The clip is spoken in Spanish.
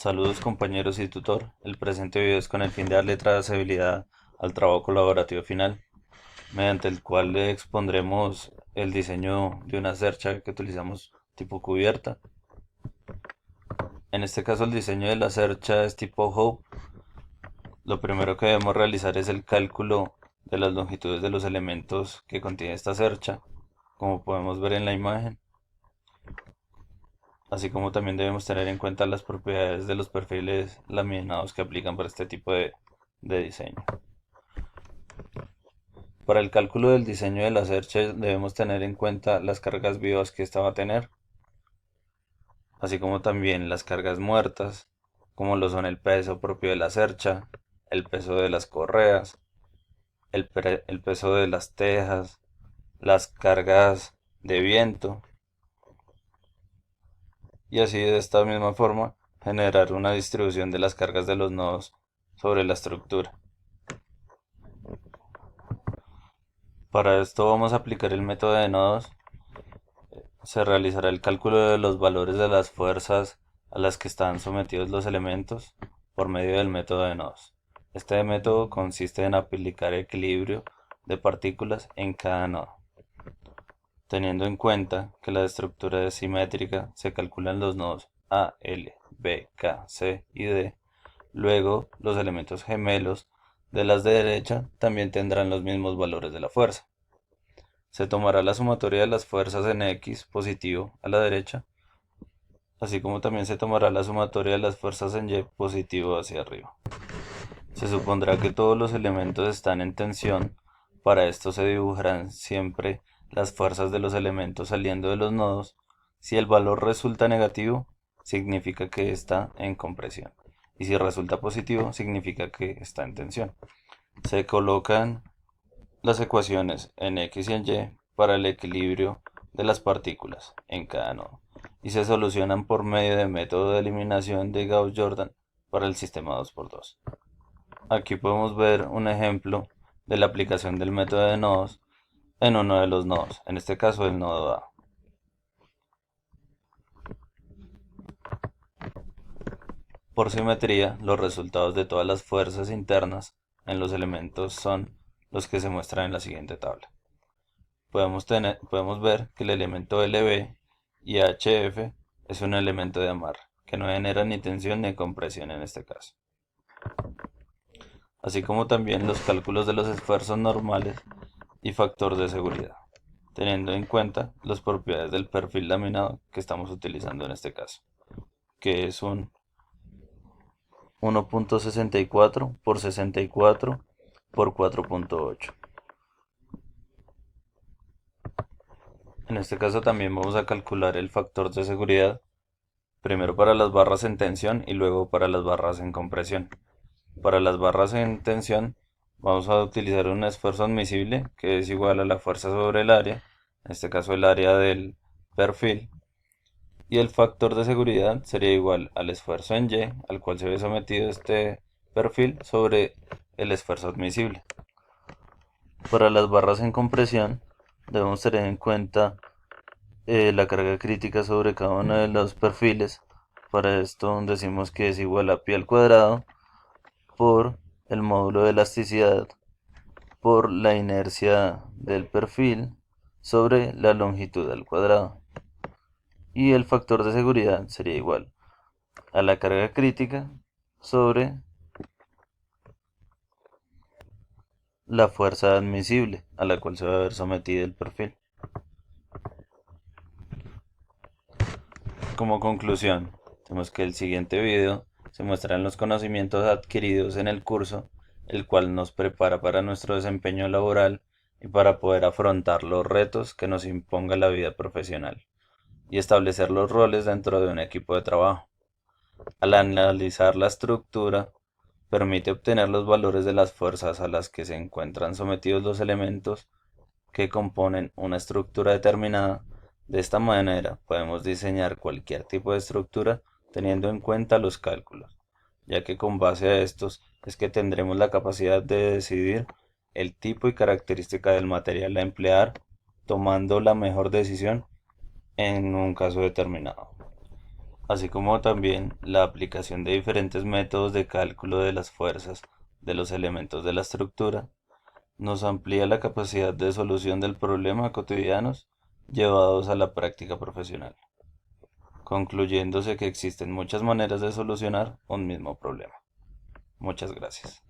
Saludos compañeros y tutor. El presente video es con el fin de darle trazabilidad al trabajo colaborativo final, mediante el cual le expondremos el diseño de una cercha que utilizamos tipo cubierta. En este caso el diseño de la cercha es tipo Hope. Lo primero que debemos realizar es el cálculo de las longitudes de los elementos que contiene esta cercha, como podemos ver en la imagen, así como también debemos tener en cuenta las propiedades de los perfiles laminados que aplican para este tipo de diseño. Para el cálculo del diseño de la cercha debemos tener en cuenta las cargas vivas que ésta va a tener, así como también las cargas muertas, como lo son el peso propio de la cercha, el peso de las correas, el peso de las tejas, las cargas de viento, y así de esta misma forma generar una distribución de las cargas de los nodos sobre la estructura. Para esto vamos a aplicar el método de nodos. Se realizará el cálculo de los valores de las fuerzas a las que están sometidos los elementos por medio del método de nodos. Este método consiste en aplicar equilibrio de partículas en cada nodo. Teniendo en cuenta que la estructura es simétrica, se calculan los nodos A, L, B, K, C y D. Luego, los elementos gemelos de las de derecha también tendrán los mismos valores de la fuerza. Se tomará la sumatoria de las fuerzas en X positivo a la derecha, así como también se tomará la sumatoria de las fuerzas en Y positivo hacia arriba. Se supondrá que todos los elementos están en tensión. Para esto se dibujarán siempre las fuerzas de los elementos saliendo de los nodos. Si el valor resulta negativo, significa que está en compresión. Y si resulta positivo, significa que está en tensión. Se colocan las ecuaciones en X y en Y para el equilibrio de las partículas en cada nodo y se solucionan por medio del método de eliminación de Gauss-Jordan para el sistema 2×2. Aquí podemos ver un ejemplo de la aplicación del método de nodos en uno de los nodos, en este caso el nodo A. Por simetría, los resultados de todas las fuerzas internas en los elementos son los que se muestran en la siguiente tabla. Podemos ver que el elemento LB y HF es un elemento de amarre, que no genera ni tensión ni compresión en este caso. Así como también los cálculos de los esfuerzos normales y factor de seguridad, teniendo en cuenta las propiedades del perfil laminado que estamos utilizando en este caso, que es un 1.64 por 64 por 4.8. En este caso también vamos a calcular el factor de seguridad, primero para las barras en tensión y luego para las barras en compresión. Para las barras en tensión vamos a utilizar un esfuerzo admisible que es igual a la fuerza sobre el área, en este caso el área del perfil, y el factor de seguridad sería igual al esfuerzo en Y, al cual se ve sometido este perfil, sobre el esfuerzo admisible. Para las barras en compresión debemos tener en cuenta la carga crítica sobre cada uno de los perfiles. Para esto decimos que es igual a pi al cuadrado por el módulo de elasticidad por la inercia del perfil sobre la longitud al cuadrado. Y el factor de seguridad sería igual a la carga crítica sobre la fuerza admisible a la cual se va a ver sometido el perfil. Como conclusión, tenemos que el siguiente video se muestran los conocimientos adquiridos en el curso, el cual nos prepara para nuestro desempeño laboral y para poder afrontar los retos que nos imponga la vida profesional y establecer los roles dentro de un equipo de trabajo. Al analizar la estructura, permite obtener los valores de las fuerzas a las que se encuentran sometidos los elementos que componen una estructura determinada. De esta manera podemos diseñar cualquier tipo de estructura teniendo en cuenta los cálculos, ya que con base a estos es que tendremos la capacidad de decidir el tipo y característica del material a emplear, tomando la mejor decisión en un caso determinado. así como también la aplicación de diferentes métodos de cálculo de las fuerzas de los elementos de la estructura, nos amplía la capacidad de solución del problema cotidianos llevados a la práctica profesional, concluyéndose que existen muchas maneras de solucionar un mismo problema. Muchas gracias.